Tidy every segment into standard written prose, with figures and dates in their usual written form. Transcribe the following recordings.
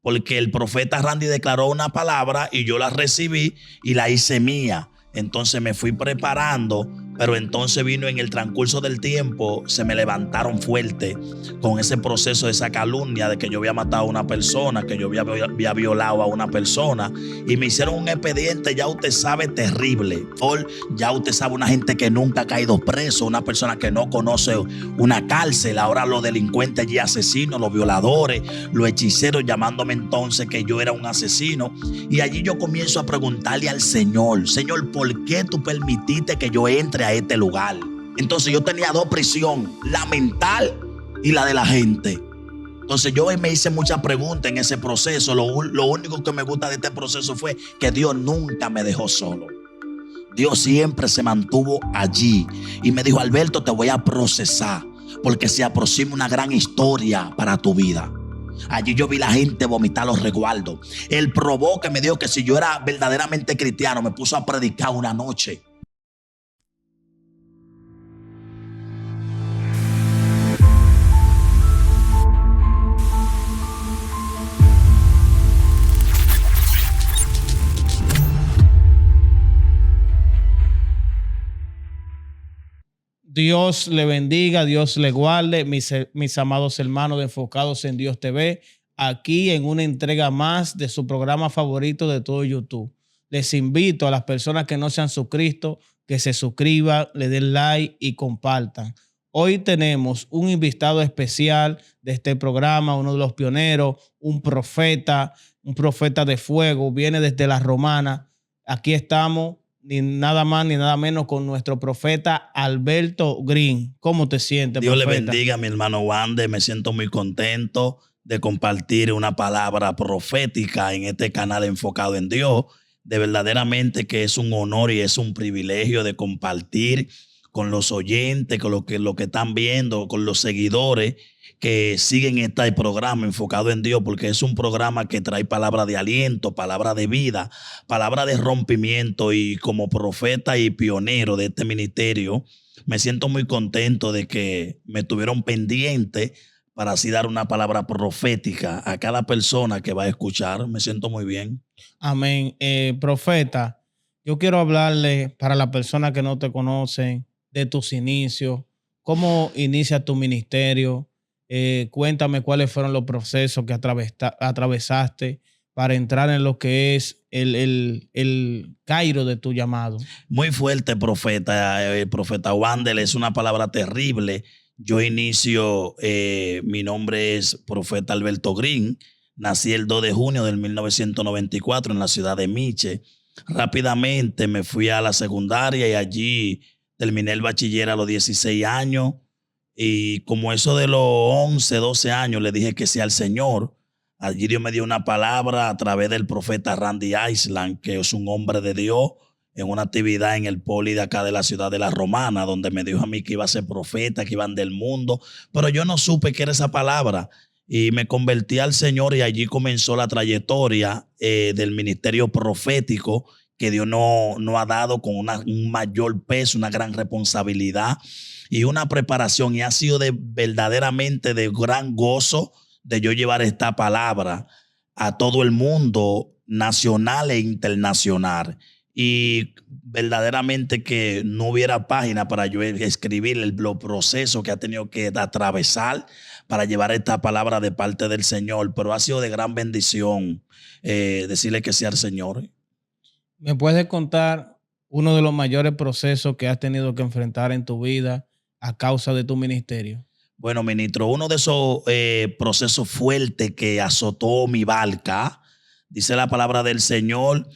porque el profeta Randy declaró una palabra y yo la recibí y la hice mía. Entonces me fui preparando, pero entonces vino en el transcurso del tiempo, se me levantaron fuerte con ese proceso de esa calumnia de que yo había matado a una persona, que yo había violado a una persona, y me hicieron un expediente, ya usted sabe, terrible. Ya usted sabe, una gente que nunca ha caído preso, una persona que no conoce una cárcel. Ahora los delincuentes y asesinos, los violadores, los hechiceros, llamándome entonces que yo era un asesino. Y allí yo comienzo a preguntarle al Señor: Señor, ¿por qué tú permitiste que yo entre a este lugar? Entonces yo tenía dos prisiones, la mental y la de la gente. Entonces yo me hice muchas preguntas en ese proceso. Lo único que me gusta de este proceso fue que Dios nunca me dejó solo. Dios siempre se mantuvo allí y me dijo: Alberto, te voy a procesar porque se aproxima una gran historia para tu vida. Allí yo vi la gente vomitar los resguardos. Él probó que me dijo que si yo era verdaderamente cristiano, me puso a predicar una noche. Dios le bendiga, Dios le guarde, mis amados hermanos de Enfocados en Dios TV, aquí en una entrega más de su programa favorito de todo YouTube. Les invito a las personas que no se han suscrito, que se suscriban, le den like y compartan. Hoy tenemos un invitado especial de este programa, uno de los pioneros, un profeta de fuego, viene desde la Romana. Aquí estamos, ni nada más ni nada menos, con nuestro profeta Alberto Green. ¿Cómo te sientes, Dios profeta? le bendiga, mi hermano Wander. Me siento muy contento de compartir una palabra profética en este canal Enfocado en Dios. De verdaderamente que es un honor y es un privilegio de compartir con los oyentes, con lo que están viendo, con los seguidores que siguen este programa Enfocado en Dios, porque es un programa que trae palabra de aliento, palabra de vida, palabra de rompimiento. Y como profeta y pionero de este ministerio, me siento muy contento de que me tuvieron pendiente para así dar una palabra profética a cada persona que va a escuchar. Me siento muy bien. Amén. Profeta, yo quiero hablarle, para las personas que no te conocen, de tus inicios. ¿Cómo inicia tu ministerio? Cuéntame cuáles fueron los procesos que atravesaste para entrar en lo que es el Cairo de tu llamado. Muy fuerte, profeta. Profeta Wander, es una palabra terrible. Yo inicio, mi nombre es profeta Alberto Green. Nací el 2 de junio del 1994 en la ciudad de Miche. Rápidamente me fui a la secundaria y allí terminé el bachiller a los 16 años. Y como eso de los 11, 12 años, le dije que sí al Señor. Allí Dios me dio una palabra a través del profeta Randy Island, que es un hombre de Dios, en una actividad en el poli de acá de la ciudad de la Romana, donde me dijo a mí que iba a ser profeta, que iban del mundo. Pero yo no supe qué era esa palabra. Y me convertí al Señor y allí comenzó la trayectoria del ministerio profético que Dios no ha dado con un mayor peso, una gran responsabilidad y una preparación. Y ha sido verdaderamente de gran gozo de yo llevar esta palabra a todo el mundo, nacional e internacional. Y verdaderamente que no hubiera página para yo escribir los procesos que ha tenido que atravesar para llevar esta palabra de parte del Señor. Pero ha sido de gran bendición decirle que sea el Señor. ¿Me puedes contar uno de los mayores procesos que has tenido que enfrentar en tu vida a causa de tu ministerio? Bueno, ministro, uno de esos procesos fuertes que azotó mi barca, dice la palabra del Señor,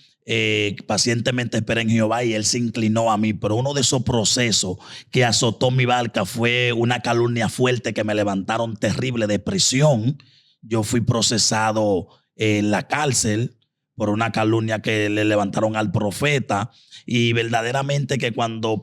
pacientemente espera en Jehová y él se inclinó a mí. Pero uno de esos procesos que azotó mi barca fue una calumnia fuerte que me levantaron terrible de prisión. Yo fui procesado en la cárcel por una calumnia que le levantaron al profeta. Y verdaderamente que cuando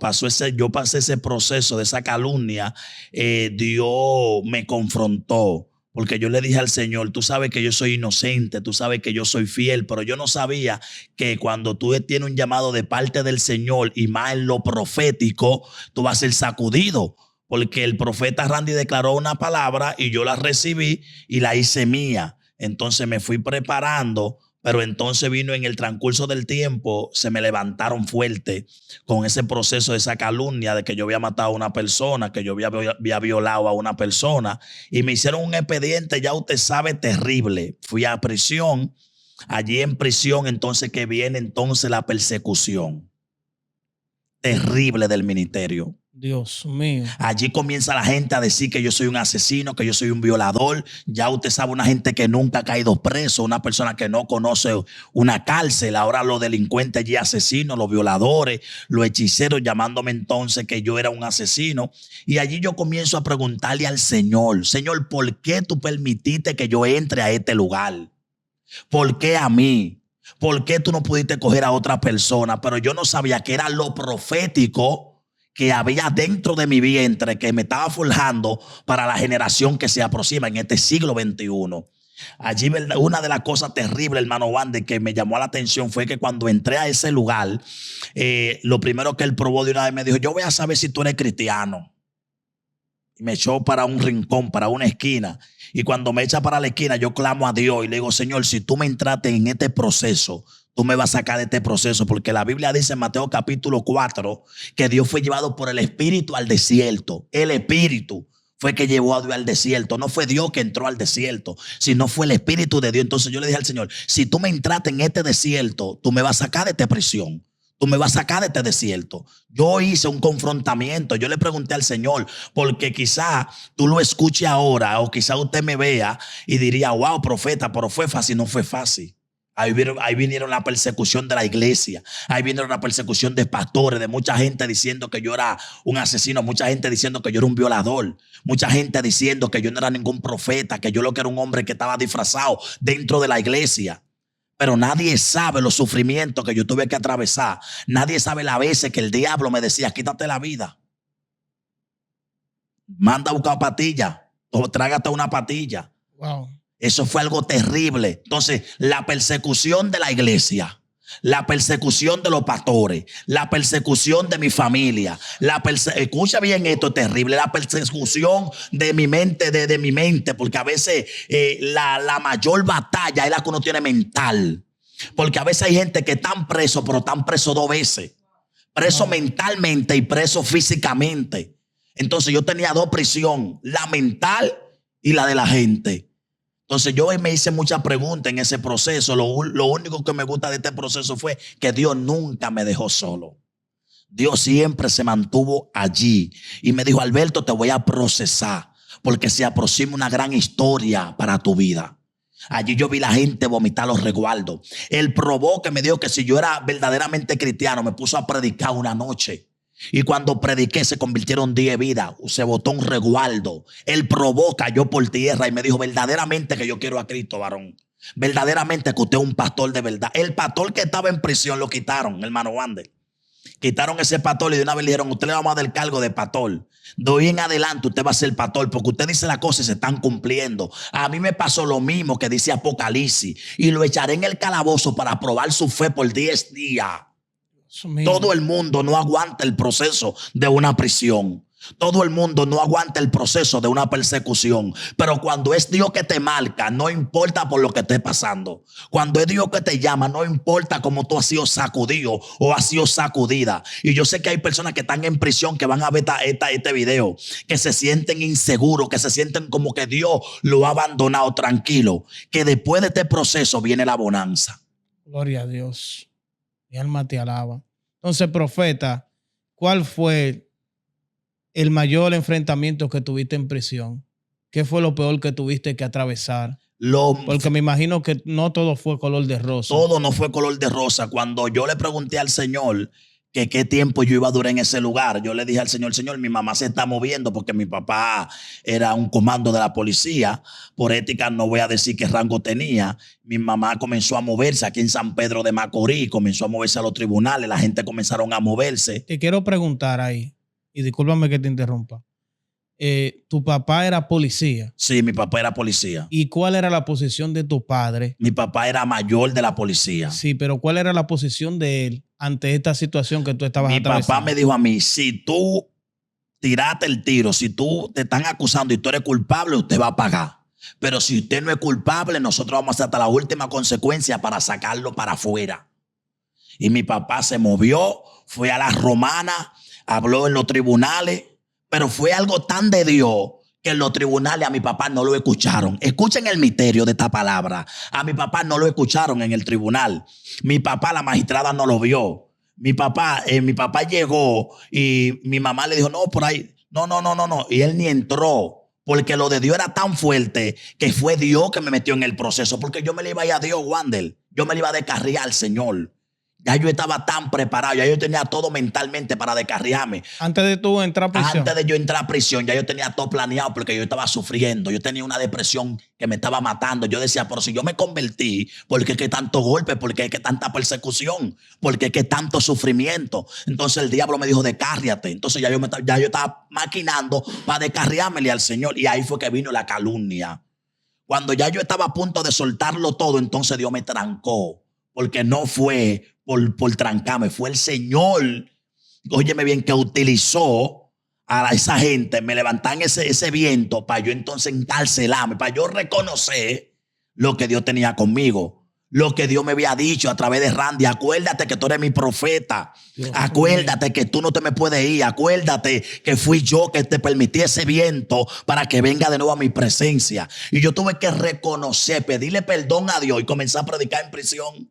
yo pasé ese proceso de esa calumnia, Dios me confrontó. Porque yo le dije al Señor: tú sabes que yo soy inocente, tú sabes que yo soy fiel, pero yo no sabía que cuando tú tienes un llamado de parte del Señor y más en lo profético, tú vas a ser sacudido. Porque el profeta Randy declaró una palabra y yo la recibí y la hice mía. Entonces me fui preparando, pero entonces vino en el transcurso del tiempo, se me levantaron fuerte con ese proceso de esa calumnia de que yo había matado a una persona, que yo había violado a una persona, y me hicieron un expediente, ya usted sabe, terrible. Fui a prisión. Allí en prisión entonces que viene entonces la persecución terrible del ministerio. Dios mío. Allí comienza la gente a decir que yo soy un asesino, que yo soy un violador. Ya usted sabe, una gente que nunca ha caído preso, una persona que no conoce una cárcel. Ahora los delincuentes allí asesinos, los violadores, los hechiceros, llamándome entonces que yo era un asesino. Y allí yo comienzo a preguntarle al Señor, Señor, ¿por qué tú permitiste que yo entre a este lugar? ¿Por qué a mí? ¿Por qué tú no pudiste coger a otra persona? Pero yo no sabía que era lo profético que había dentro de mi vientre, que me estaba forjando para la generación que se aproxima en este siglo XXI. Allí una de las cosas terribles, hermano Wander, que me llamó la atención fue que cuando entré a ese lugar, lo primero que él probó de una vez me dijo, yo voy a saber si tú eres cristiano. Y me echó para un rincón, para una esquina. Y cuando me echa para la esquina, yo clamo a Dios y le digo, Señor, si tú me entraste en este proceso, tú me vas a sacar de este proceso, porque la Biblia dice en Mateo capítulo 4 que Dios fue llevado por el Espíritu al desierto. El Espíritu fue que llevó a Dios al desierto. No fue Dios que entró al desierto, sino fue el Espíritu de Dios. Entonces yo le dije al Señor, si tú me entraste en este desierto, tú me vas a sacar de esta prisión. Tú me vas a sacar de este desierto. Yo hice un confrontamiento. Yo le pregunté al Señor, porque quizá tú lo escuche ahora, o quizá usted me vea y diría, wow, profeta, pero fue fácil. No fue fácil. Ahí vinieron la persecución de la iglesia. Ahí vinieron la persecución de pastores, de mucha gente diciendo que yo era un asesino, mucha gente diciendo que yo era un violador, mucha gente diciendo que yo no era ningún profeta, que yo lo que era un hombre que estaba disfrazado dentro de la iglesia. Pero nadie sabe los sufrimientos que yo tuve que atravesar. Nadie sabe las veces que el diablo me decía, quítate la vida. Manda a buscar patilla o trágate una patilla. Wow. Eso fue algo terrible. Entonces, la persecución de la iglesia, la persecución de los pastores, la persecución de mi familia, escucha bien esto terrible, la persecución de mi mente, de mi mente, porque a veces la mayor batalla es la que uno tiene mental, porque a veces hay gente que están presos, pero están presos dos veces, preso mentalmente y preso físicamente. Entonces yo tenía dos prisiones, la mental y la de la gente. Entonces yo me hice muchas preguntas en ese proceso. Lo único que me gusta de este proceso fue que Dios nunca me dejó solo. Dios siempre se mantuvo allí y me dijo, Alberto, te voy a procesar porque se aproxima una gran historia para tu vida. Allí yo vi la gente vomitar los resguardos. Él probó que me dijo que si yo era verdaderamente cristiano, me puso a predicar una noche. Y cuando prediqué se convirtieron 10 vidas. Se botó un resguardo. Él probó, cayó por tierra y me dijo verdaderamente que yo quiero a Cristo, varón. Verdaderamente que usted es un pastor de verdad. El pastor que estaba en prisión lo quitaron, hermano Wander. Quitaron ese pastor y de una vez le dijeron, usted le vamos a dar el cargo de pastor. De hoy en adelante usted va a ser pastor porque usted dice las cosas y se están cumpliendo. A mí me pasó lo mismo que dice Apocalipsis. Y lo echaré en el calabozo para probar su fe por 10 días. Todo el mundo no aguanta el proceso de una prisión. Todo el mundo no aguanta el proceso de una persecución. Pero cuando es Dios que te marca, no importa por lo que esté pasando. Cuando es Dios que te llama, no importa cómo tú has sido sacudido o has sido sacudida. Y yo sé que hay personas que están en prisión que van a ver este video, que se sienten inseguros, que se sienten como que Dios lo ha abandonado. Tranquilo, que después de este proceso viene la bonanza. Gloria a Dios. Mi alma te alaba. Entonces, profeta, ¿cuál fue el mayor enfrentamiento que tuviste en prisión? ¿Qué fue lo peor que tuviste que atravesar? Porque me imagino que no todo fue color de rosa. Todo no fue color de rosa. Cuando yo le pregunté al Señor que qué tiempo yo iba a durar en ese lugar, yo le dije al Señor, Señor, mi mamá se está moviendo porque mi papá era un comando de la policía. Por ética no voy a decir qué rango tenía. Mi mamá comenzó a moverse aquí en San Pedro de Macorís, comenzó a moverse a los tribunales, la gente comenzaron a moverse. Te quiero preguntar ahí, y discúlpame que te interrumpa. ¿Tu papá era policía? Sí, mi papá era policía. ¿Y cuál era la posición de tu padre? Mi papá era mayor de la policía. Sí, pero ¿cuál era la posición de él ante esta situación que tú estabas atravesando? Mi papá me dijo a mí, si tú tiraste el tiro, si tú te están acusando y tú eres culpable, usted va a pagar. Pero si usted no es culpable, nosotros vamos a hacer hasta la última consecuencia para sacarlo para afuera. Y mi papá se movió, fue a la romana, habló en los tribunales, pero fue algo tan de Dios que en los tribunales a mi papá no lo escucharon. Escuchen el misterio de esta palabra. A mi papá no lo escucharon en el tribunal. Mi papá, la magistrada no lo vio. Mi papá llegó y mi mamá le dijo, no, por ahí, no. Y él ni entró. Porque lo de Dios era tan fuerte que fue Dios que me metió en el proceso. Porque yo me le iba a ir a Dios, Wander. Yo me le iba a descarriar al Señor. Ya yo estaba tan preparado, ya yo tenía todo mentalmente para descarriarme. Antes de tú entrar a prisión. Antes de yo entrar a prisión, ya yo tenía todo planeado porque yo estaba sufriendo. Yo tenía una depresión que me estaba matando. Yo decía, pero si yo me convertí, ¿por qué que tanto golpe? ¿Por qué que tanta persecución? ¿Por qué que tanto sufrimiento? Entonces el diablo me dijo, descárriate. Entonces ya yo estaba maquinando para descarriármele al Señor. Y ahí fue que vino la calumnia. Cuando ya yo estaba a punto de soltarlo todo, entonces Dios me trancó. Porque no fue por trancarme, fue el Señor, óyeme bien, que utilizó a esa gente, me levantan ese viento para yo entonces encarcelarme, para yo reconocer lo que Dios tenía conmigo, lo que Dios me había dicho a través de Randy. Acuérdate que tú eres mi profeta, acuérdate que tú no te me puedes ir, acuérdate que fui yo que te permití ese viento para que venga de nuevo a mi presencia. Y yo tuve que reconocer, pedirle perdón a Dios y comenzar a predicar en prisión.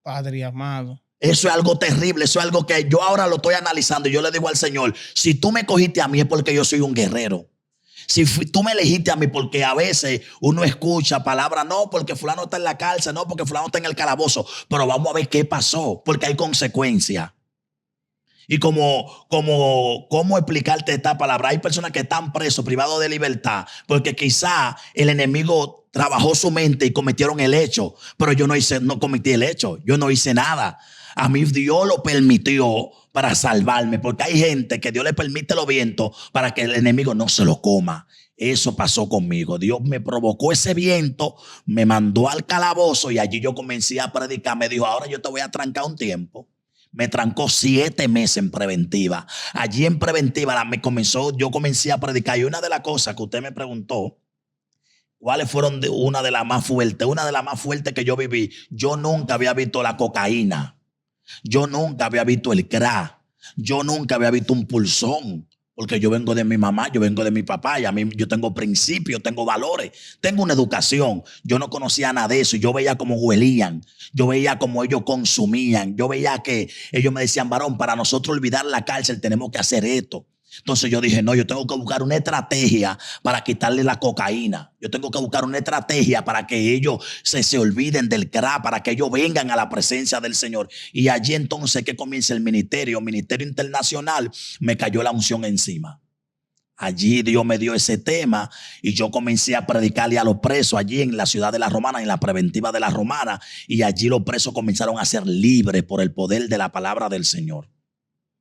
Padre amado. Eso es algo terrible, eso es algo que yo ahora lo estoy analizando y yo le digo al Señor, si tú me cogiste a mí es porque yo soy un guerrero. Si tú me elegiste a mí, porque a veces uno escucha palabras, no, porque fulano está en la cárcel, no, porque fulano está en el calabozo, pero vamos a ver qué pasó, porque hay consecuencias. Y cómo explicarte esta palabra. Hay personas que están presos, privados de libertad, porque quizá el enemigo trabajó su mente y cometieron el hecho, pero yo no cometí el hecho, yo no hice nada. A mí Dios lo permitió para salvarme, porque hay gente que Dios le permite los vientos para que el enemigo no se lo coma. Eso pasó conmigo. Dios me provocó ese viento, me mandó al calabozo y allí yo comencé a predicar. Me dijo, ahora yo te voy a trancar un tiempo. Me trancó 7 meses en preventiva. Allí en preventiva yo comencé a predicar. Y una de las cosas que usted me preguntó, ¿cuáles fueron una de las más fuertes? Una de las más fuertes que yo viví. Yo nunca había visto la cocaína. Yo nunca había visto el crack. Yo nunca había visto un pulsón. Porque yo vengo de mi mamá, yo vengo de mi papá y a mí yo tengo principios, tengo valores, tengo una educación. Yo no conocía nada de eso. Yo veía cómo huelían, yo veía cómo ellos consumían. Yo veía que ellos me decían, varón, para nosotros olvidar la cárcel tenemos que hacer esto. Entonces yo dije, no, yo tengo que buscar una estrategia para quitarle la cocaína. Yo tengo que buscar una estrategia para que ellos se olviden del crack, para que ellos vengan a la presencia del Señor. Y allí entonces que comienza el ministerio internacional, me cayó la unción encima. Allí Dios me dio ese tema y yo comencé a predicarle a los presos allí en la ciudad de la Romana, en la preventiva de la Romana. Y allí los presos comenzaron a ser libres por el poder de la palabra del Señor.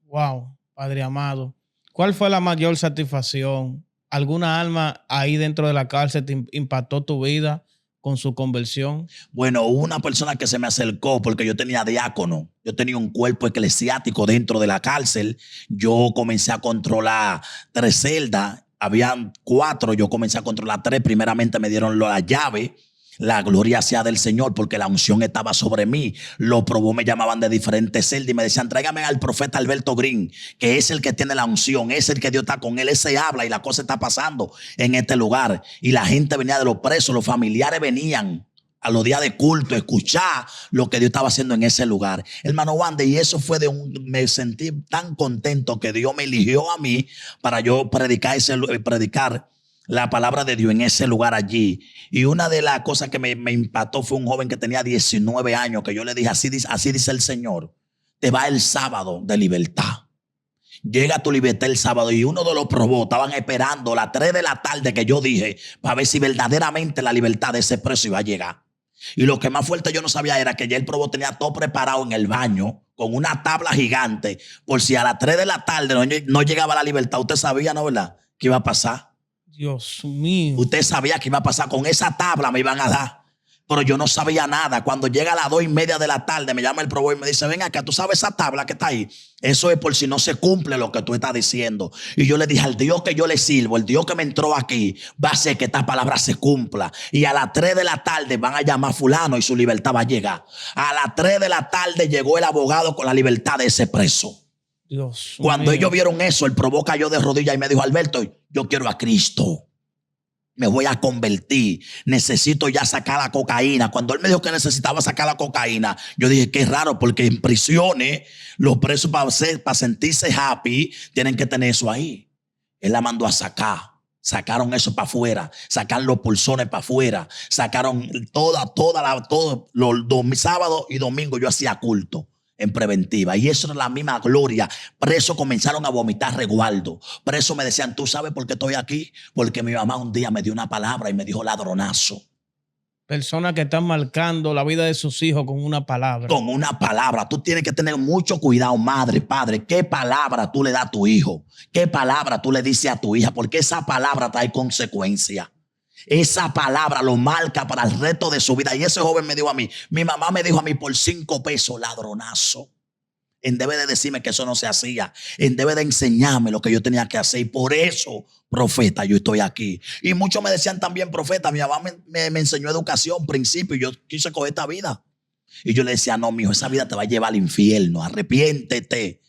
Wow, Padre amado. ¿Cuál fue la mayor satisfacción? ¿Alguna alma ahí dentro de la cárcel te impactó tu vida con su conversión? Bueno, una persona que se me acercó porque yo tenía diácono. Yo tenía un cuerpo eclesiástico dentro de la cárcel. Yo comencé a controlar 3 celdas. Habían 4, yo comencé a controlar 3. Primeramente me dieron la llave. La gloria sea del Señor porque la unción estaba sobre mí. Lo probó, me llamaban de diferentes celdas y me decían, tráigame al profeta Alberto Green, que es el que tiene la unción, es el que Dios está con él, ese habla y la cosa está pasando en este lugar. Y la gente venía de los presos, los familiares venían a los días de culto, escuchar lo que Dios estaba haciendo en ese lugar. Hermano Wander, y eso fue me sentí tan contento que Dios me eligió a mí para yo predicar la palabra de Dios en ese lugar allí. Y una de las cosas que me impactó fue un joven que tenía 19 años, que yo le dije, así dice el Señor, te va el sábado de libertad. Llega tu libertad el sábado. Y uno de los probó, estaban esperando las 3 de la tarde que yo dije, para ver si verdaderamente la libertad de ese preso iba a llegar. Y lo que más fuerte yo no sabía era que ya el probó tenía todo preparado en el baño, con una tabla gigante, por si a las 3 de la tarde no llegaba la libertad. Usted sabía, ¿no, verdad?, qué iba a pasar. Dios mío. Usted sabía que iba a pasar, con esa tabla me iban a dar. Pero yo no sabía nada. Cuando llega a las 2:30 de la tarde, me llama el proveedor y me dice, ven acá, ¿tú sabes esa tabla que está ahí? Eso es por si no se cumple lo que tú estás diciendo. Y yo le dije, al Dios que yo le sirvo, el Dios que me entró aquí, va a hacer que esta palabra se cumpla. Y a las 3 de la tarde van a llamar a fulano y su libertad va a llegar. A las 3 de la tarde llegó el abogado con la libertad de ese preso. Dios Cuando mío. ellos vieron eso, el probó cayó de rodillas y me dijo, Alberto, yo quiero a Cristo. Me voy a convertir, necesito ya sacar la cocaína. Cuando él me dijo que necesitaba sacar la cocaína, yo dije, qué raro, porque en prisiones los presos para sentirse happy tienen que tener eso ahí. Él la mandó a sacar. Sacaron eso para afuera, sacaron los pulsones para afuera, sacaron todo los sábados y domingos yo hacía culto en preventiva, y eso era la misma gloria. Presos comenzaron a vomitar resguardo. Presos me decían, ¿tú sabes por qué estoy aquí? Porque mi mamá un día me dio una palabra y me dijo ladronazo. Personas que están marcando la vida de sus hijos con una palabra. Con una palabra. Tú tienes que tener mucho cuidado, madre, padre. ¿Qué palabra tú le das a tu hijo? ¿Qué palabra tú le dices a tu hija? Porque esa palabra trae consecuencia. Esa palabra lo marca para el resto de su vida. Y ese joven me dijo a mí, mi mamá me dijo a mí por 5 pesos, ladronazo. En debe de decirme que eso no se hacía. En debe de enseñarme lo que yo tenía que hacer. Y por eso, profeta, yo estoy aquí. Y muchos me decían también, profeta, mi mamá me enseñó educación, principio, y yo quise coger esta vida. Y yo le decía, no, mijo, esa vida te va a llevar al infierno. Arrepiéntete.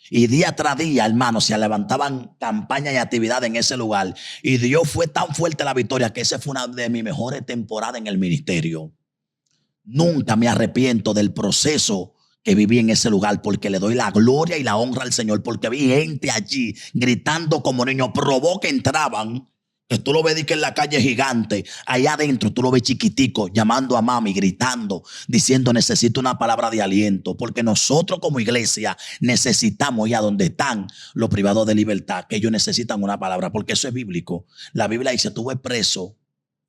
Y día tras día, hermano, se levantaban campañas y actividades en ese lugar. Y Dios fue tan fuerte la victoria que esa fue una de mis mejores temporadas en el ministerio. Nunca me arrepiento del proceso que viví en ese lugar, porque le doy la gloria y la honra al Señor, porque vi gente allí gritando como niños. Probó que entraban, que tú lo ves que en la calle gigante, allá adentro tú lo ves chiquitico, llamando a mami, gritando, diciendo necesito una palabra de aliento, porque nosotros como iglesia necesitamos ir a donde están los privados de libertad, que ellos necesitan una palabra, porque eso es bíblico. La Biblia dice, tuve preso,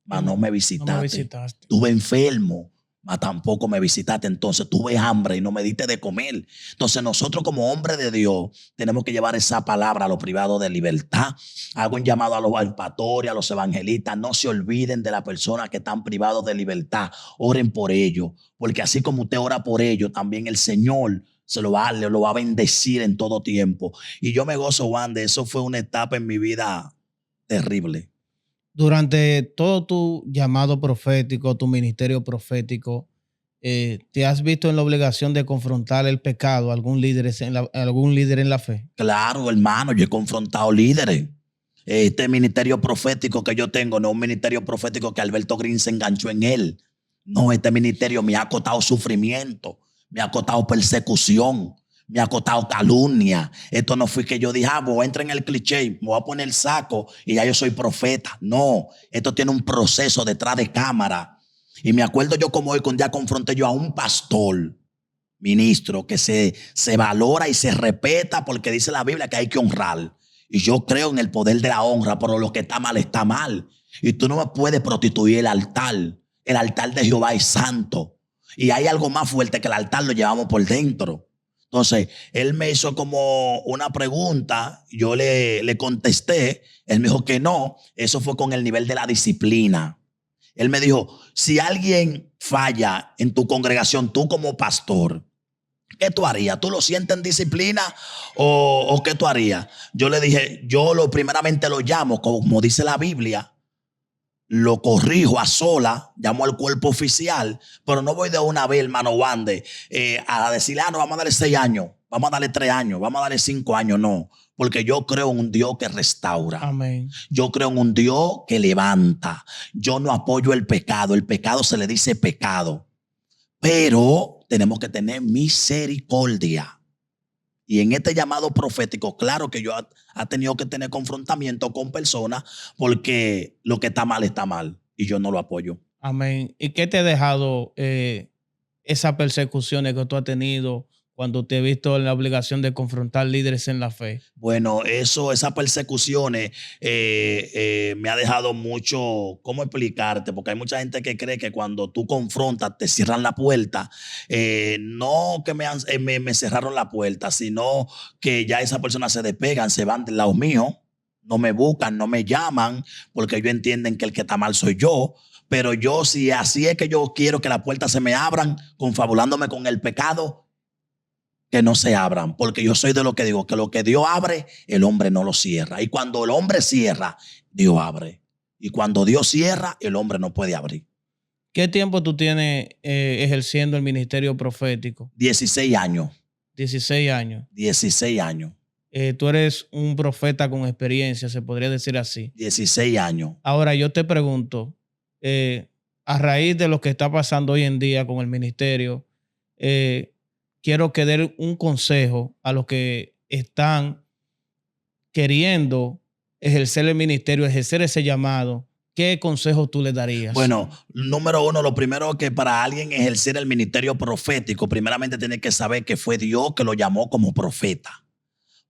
mas no me visitaste. No me visitaste. Tuve enfermo, mas tampoco me visitaste. Entonces tuve hambre y no me diste de comer. Entonces nosotros como hombres de Dios tenemos que llevar esa palabra a los privados de libertad. Hago un llamado a los pastores, a los evangelistas, no se olviden de las personas que están privados de libertad. Oren por ellos, porque así como usted ora por ellos, también el Señor lo va a bendecir en todo tiempo. Y yo me gozo, Juan, de eso. Fue una etapa en mi vida terrible. Durante todo tu llamado profético, tu ministerio profético, ¿te has visto en la obligación de confrontar el pecado a algún líder en la fe? Claro, hermano, yo he confrontado líderes. Este ministerio profético que yo tengo no es un ministerio profético que Alberto Green se enganchó en él. No, este ministerio me ha costado sufrimiento, me ha costado persecución, me ha costado calumnia. Esto no fue que yo dije, voy a entrar en el cliché, me voy a poner el saco y ya yo soy profeta. No, esto tiene un proceso detrás de cámara. Y me acuerdo yo como hoy, cuando ya confronté yo a un pastor, ministro, que se valora y se respeta, porque dice la Biblia que hay que honrar. Y yo creo en el poder de la honra, pero lo que está mal está mal. Y tú no me puedes prostituir el altar. El altar de Jehová es santo. Y hay algo más fuerte que el altar, lo llevamos por dentro. Entonces, él me hizo como una pregunta, yo le contesté, él me dijo que no, eso fue con el nivel de la disciplina. Él me dijo, si alguien falla en tu congregación, tú como pastor, ¿qué tú harías? ¿Tú lo sientes en disciplina o qué tú harías? Yo le dije, yo primeramente lo llamo, como dice la Biblia, lo corrijo a sola, llamo al cuerpo oficial, pero no voy de una vez, hermano Wande, a decirle, no, vamos a darle 6 años, vamos a darle 3 años, vamos a darle 5 años, no. Porque yo creo en un Dios que restaura. Amén. Yo creo en un Dios que levanta. Yo no apoyo el pecado se le dice pecado. Pero tenemos que tener misericordia. Y en este llamado profético, claro que yo ha tenido que tener confrontamiento con personas, porque lo que está mal y yo no lo apoyo. Amén. ¿Y qué te ha dejado esas persecuciones que tú has tenido cuando te he visto en la obligación de confrontar líderes en la fe? Bueno, esas persecuciones me ha dejado mucho. ¿Cómo explicarte? Porque hay mucha gente que cree que cuando tú confrontas te cierran la puerta. No que me cerraron la puerta, sino que ya esas personas se despegan, se van del lado mío, no me buscan, no me llaman, porque ellos entienden que el que está mal soy yo. Pero yo, si así es que yo quiero que las puertas se me abran, confabulándome con el pecado, que no se abran, porque yo soy de lo que digo, que lo que Dios abre, el hombre no lo cierra. Y cuando el hombre cierra, Dios abre. Y cuando Dios cierra, el hombre no puede abrir. ¿Qué tiempo tú tienes ejerciendo el ministerio profético? 16 años. 16 años. 16 años. Tú eres un profeta con experiencia, se podría decir así. 16 años. Ahora yo te pregunto, a raíz de lo que está pasando hoy en día con el ministerio, quiero que den un consejo a los que están queriendo ejercer el ministerio, ejercer ese llamado. ¿Qué consejo tú les darías? Bueno, número uno, lo primero que para alguien ejercer el ministerio profético, primeramente tiene que saber que fue Dios que lo llamó como profeta.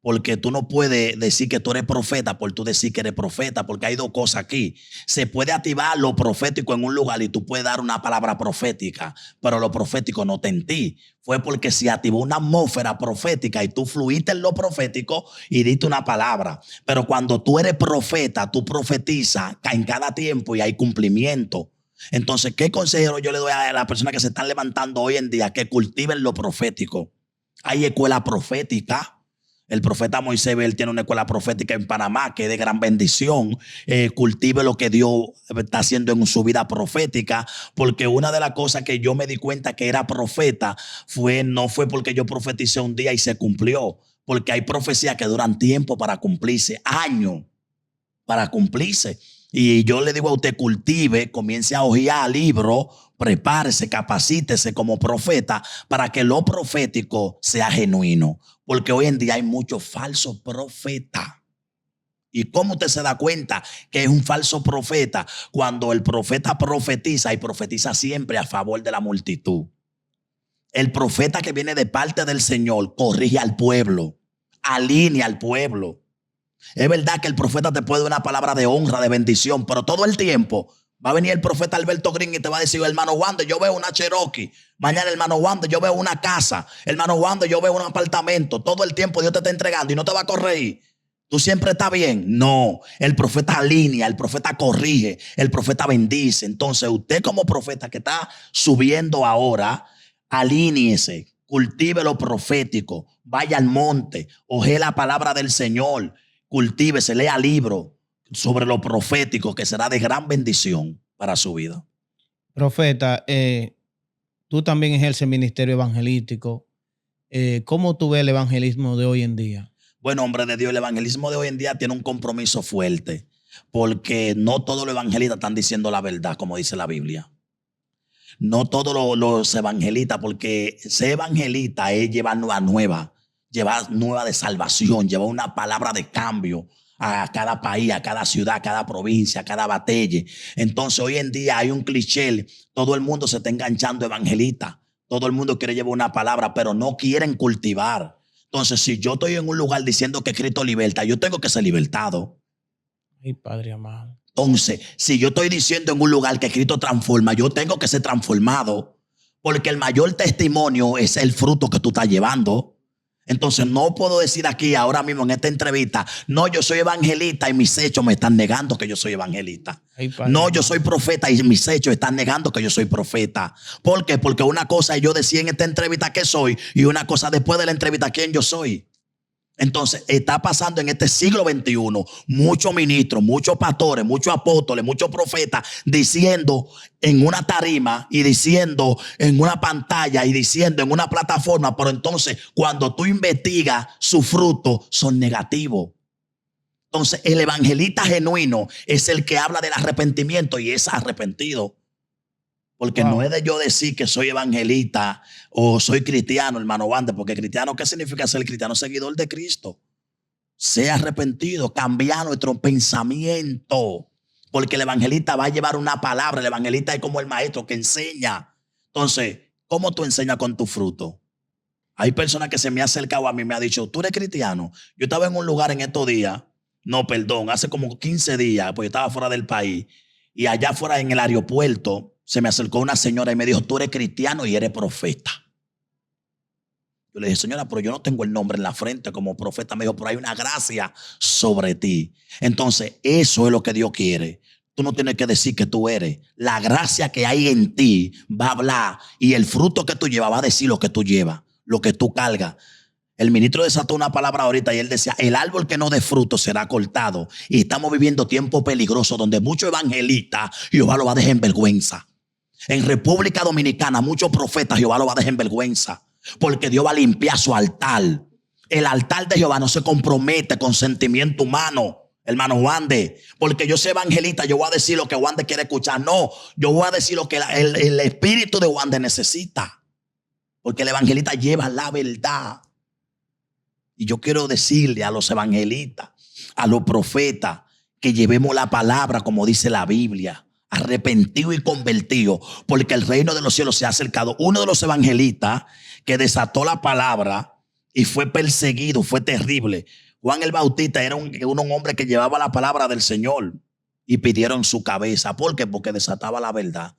Porque tú no puedes decir que tú eres profeta por tú decir que eres profeta, porque hay dos cosas aquí. Se puede activar lo profético en un lugar y tú puedes dar una palabra profética, pero lo profético no está en ti. Fue porque se activó una atmósfera profética y tú fluiste en lo profético y diste una palabra. Pero cuando tú eres profeta, tú profetizas en cada tiempo y hay cumplimiento. Entonces, ¿qué consejo yo le doy a las personas que se están levantando hoy en día? Que cultiven lo profético. Hay escuela profética. El profeta Moisés, él tiene una escuela profética en Panamá que es de gran bendición. Cultive lo que Dios está haciendo en su vida profética, porque una de las cosas que yo me di cuenta que era profeta no fue porque yo profeticé un día y se cumplió, porque hay profecías que duran tiempo para cumplirse, años para cumplirse. Y yo le digo a usted, cultive, comience a hojear libros, prepárese, capacítese como profeta para que lo profético sea genuino. Porque hoy en día hay muchos falsos profetas. ¿Y cómo usted se da cuenta que es un falso profeta? Cuando el profeta profetiza y profetiza siempre a favor de la multitud. El profeta que viene de parte del Señor corrige al pueblo, alinea al pueblo. Es verdad que el profeta te puede dar una palabra de honra, de bendición, pero todo el tiempo va a venir el profeta Alberto Green y te va a decir, hermano Wanda, yo veo una Cherokee. Mañana, hermano Wanda, yo veo una casa. Hermano Wanda, yo veo un apartamento. Todo el tiempo Dios te está entregando y no te va a corregir. ¿Tú siempre estás bien? No. El profeta alinea, el profeta corrige, el profeta bendice. Entonces, usted como profeta que está subiendo ahora, alíñese, cultive lo profético, vaya al monte, oje la palabra del Señor. Cultívese, lea libros sobre lo profético que será de gran bendición para su vida. Profeta, tú también ejerces el ministerio evangelístico. ¿Cómo tú ves el evangelismo de hoy en día? Bueno, hombre de Dios, el evangelismo de hoy en día tiene un compromiso fuerte porque no todos los evangelistas están diciendo la verdad, como dice la Biblia. No todos los evangelistas, porque ser evangelista es llevar nueva de salvación, llevar una palabra de cambio a cada país, a cada ciudad, a cada provincia, a cada batalla. Entonces hoy en día hay un cliché, todo el mundo se está enganchando evangelista, todo el mundo quiere llevar una palabra, pero no quieren cultivar. Entonces, si yo estoy en un lugar diciendo que Cristo liberta, yo tengo que ser libertado. Ay, Padre amado. Entonces, si yo estoy diciendo en un lugar que Cristo transforma, yo tengo que ser transformado, porque el mayor testimonio es el fruto que tú estás llevando. Entonces no puedo decir aquí ahora mismo en esta entrevista, no, yo soy evangelista y mis hechos me están negando que yo soy evangelista. Ay, Padre, no, yo soy profeta y mis hechos están negando que yo soy profeta. ¿Por qué? Porque una cosa yo decía en esta entrevista que soy y una cosa después de la entrevista quién yo soy. Entonces está pasando en este siglo XXI muchos ministros, muchos pastores, muchos apóstoles, muchos profetas diciendo en una tarima y diciendo en una pantalla y diciendo en una plataforma, pero entonces cuando tú investigas sus frutos son negativos. Entonces el evangelista genuino es el que habla del arrepentimiento y es arrepentido. Porque no es de yo decir que soy evangelista o soy cristiano, hermano Wanda, porque cristiano, ¿qué significa ser cristiano? Seguidor de Cristo. Sea arrepentido, cambiar nuestro pensamiento. Porque el evangelista va a llevar una palabra. El evangelista es como el maestro que enseña. Entonces, ¿cómo tú enseñas con tu fruto? Hay personas que se me han acercado a mí y me han dicho, ¿tú eres cristiano? Yo estaba en un lugar en estos días, hace como 15 días, pues yo estaba fuera del país. Y allá fuera en el aeropuerto, se me acercó una señora y me dijo, tú eres cristiano y eres profeta. Yo le dije, señora, pero yo no tengo el nombre en la frente como profeta. Me dijo, pero hay una gracia sobre ti. Entonces, eso es lo que Dios quiere. Tú no tienes que decir que tú eres. La gracia que hay en ti va a hablar y el fruto que tú llevas va a decir lo que tú llevas, lo que tú cargas. El ministro desató una palabra ahorita y él decía, el árbol que no dé fruto será cortado. Y estamos viviendo tiempos peligrosos donde muchos evangelistas Jehová lo va a dejar en vergüenza. En República Dominicana muchos profetas Jehová lo va a dejar en vergüenza. Porque Dios va a limpiar su altar. El altar de Jehová no se compromete con sentimiento humano. Hermano Wande, porque yo soy evangelista, yo voy a decir lo que Wande quiere escuchar. No, yo voy a decir lo que el espíritu de Wande necesita. Porque el evangelista lleva la verdad. Y yo quiero decirle a los evangelistas, a los profetas, que llevemos la palabra como dice la Biblia, arrepentido y convertido, porque el reino de los cielos se ha acercado. Uno de los evangelistas que desató la palabra y fue perseguido, fue terrible. Juan el Bautista era un hombre que llevaba la palabra del Señor y pidieron su cabeza. ¿Por qué? Porque desataba la verdad.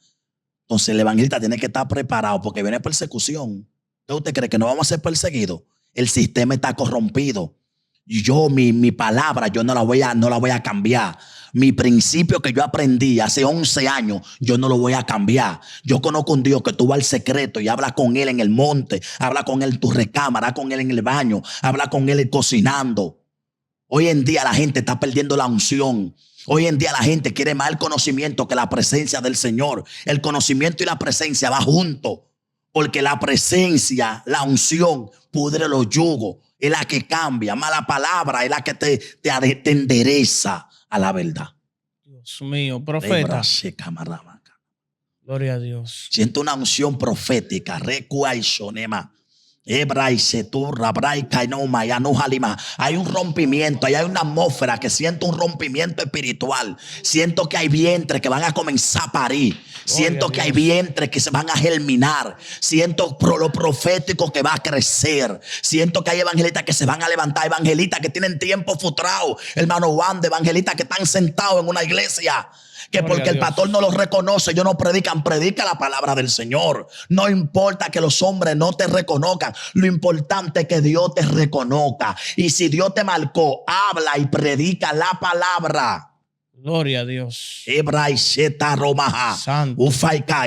Entonces el evangelista tiene que estar preparado porque viene persecución. ¿Usted cree que no vamos a ser perseguidos? El sistema está corrompido. Yo, mi palabra, yo no la voy a cambiar. Mi principio que yo aprendí hace 11 años, yo no lo voy a cambiar. Yo conozco un Dios que tú vas al secreto y hablas con él en el monte, habla con él en tu recámara, habla con él en el baño, habla con él cocinando. Hoy en día la gente está perdiendo la unción. Hoy en día la gente quiere más el conocimiento que la presencia del Señor. El conocimiento y la presencia va juntos. Porque la presencia, la unción, pudre los yugos. Es la que cambia. Más la palabra es la que te endereza a la verdad. Dios mío, profeta. Gloria a Dios. Siento una unción profética. Hay un rompimiento, hay una atmósfera que siento un rompimiento espiritual. Siento que hay vientres que van a comenzar a parir. Siento que hay vientres que se van a germinar. Siento lo profético que va a crecer. Siento que hay evangelistas que se van a levantar. Evangelistas que tienen tiempo frustrado. Hermano Juan, de evangelistas que están sentados en una iglesia. Que porque el pastor no los reconoce, ellos no predican. Predica la palabra del Señor. No importa que los hombres no te reconozcan. Lo importante es que Dios te reconozca. Y si Dios te marcó, habla y predica la palabra. Gloria a Dios. Santo.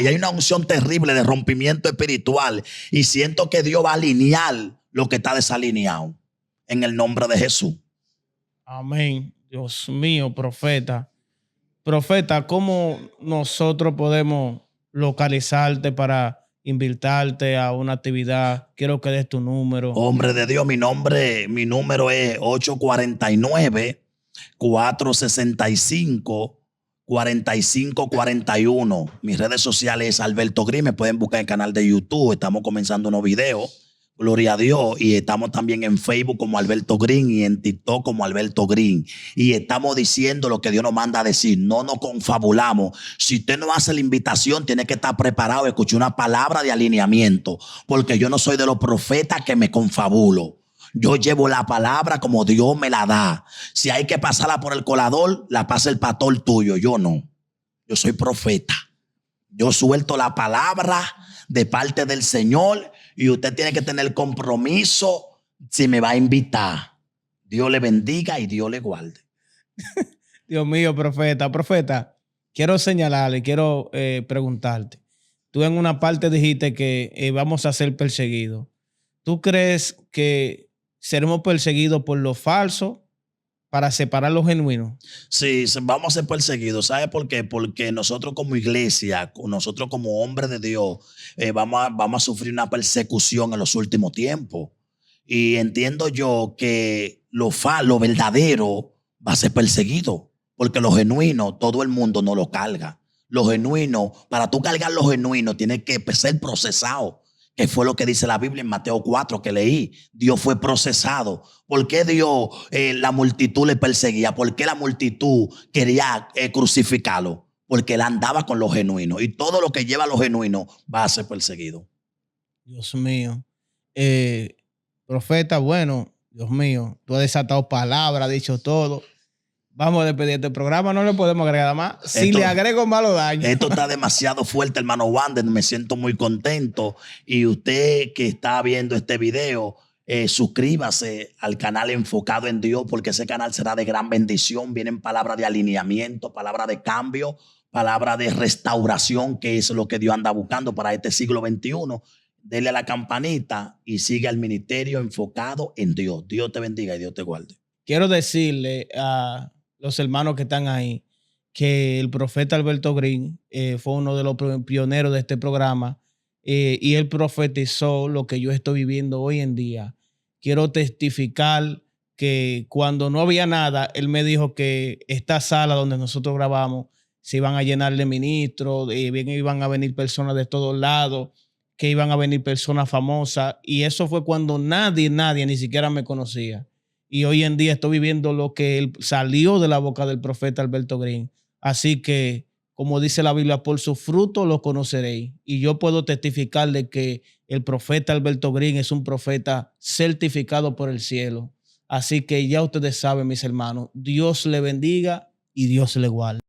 Y hay una unción terrible de rompimiento espiritual. Y siento que Dios va a alinear lo que está desalineado. En el nombre de Jesús. Amén. Dios mío, profeta. Profeta, ¿cómo nosotros podemos localizarte para invitarte a una actividad? Quiero que des tu número. Hombre de Dios, mi número es 849-465-4541. Mis redes sociales es Alberto Green. Me pueden buscar en el canal de YouTube. Estamos comenzando unos videos. Gloria a Dios. Y estamos también en Facebook como Alberto Green y en TikTok como Alberto Green. Y estamos diciendo lo que Dios nos manda a decir. No nos confabulamos. Si usted no hace la invitación, tiene que estar preparado a escuchar una palabra de alineamiento. Porque yo no soy de los profetas que me confabulo. Yo llevo la palabra como Dios me la da. Si hay que pasarla por el colador, la pasa el pastor tuyo. Yo no. Yo soy profeta. Yo suelto la palabra de parte del Señor. Y usted tiene que tener compromiso si me va a invitar. Dios le bendiga y Dios le guarde. Dios mío, profeta. Profeta, quiero señalarle, quiero preguntarte. Tú en una parte dijiste que vamos a ser perseguidos. ¿Tú crees que seremos perseguidos por lo falso para separar lo genuino? Sí, vamos a ser perseguidos. ¿Sabe por qué? Porque nosotros como iglesia, nosotros como hombres de Dios, vamos a sufrir una persecución en los últimos tiempos. Y entiendo yo que lo verdadero va a ser perseguido. Porque lo genuino, todo el mundo no lo carga. Lo genuino, para tú cargar lo genuino, tiene que ser procesado. Que fue lo que dice la Biblia en Mateo 4 que leí. Dios fue procesado. ¿Por qué Dios, la multitud le perseguía? ¿Por qué la multitud quería crucificarlo? Porque él andaba con lo genuino. Y todo lo que lleva a lo genuino va a ser perseguido. Dios mío. Profeta, bueno, Dios mío, tú has desatado palabras, has dicho todo. Vamos a despedir este programa, no le podemos agregar más. Si le agrego, malo daño. Esto está demasiado fuerte, hermano Wander. Me siento muy contento. Y usted que está viendo este video, Suscríbase al canal Enfocado en Dios, porque ese canal será de gran bendición. Vienen palabras de alineamiento, palabras de cambio, palabras de restauración, que es lo que Dios anda buscando para este siglo XXI. Dele a la campanita y sigue al ministerio Enfocado en Dios. Dios te bendiga y Dios te guarde. Quiero decirle a los hermanos que están ahí que el profeta Alberto Green fue uno de los pioneros de este programa y él profetizó lo que yo estoy viviendo hoy en día. Quiero testificar que cuando no había nada, él me dijo que esta sala donde nosotros grabamos se iban a llenar de ministros, iban a venir personas de todos lados, que iban a venir personas famosas, y eso fue cuando nadie ni siquiera me conocía. Y hoy en día estoy viviendo lo que él salió de la boca del profeta Alberto Green. Así que, como dice la Biblia, por su fruto lo conoceréis. Y yo puedo testificar de que el profeta Alberto Green es un profeta certificado por el cielo. Así que ya ustedes saben, mis hermanos, Dios le bendiga y Dios le guarde.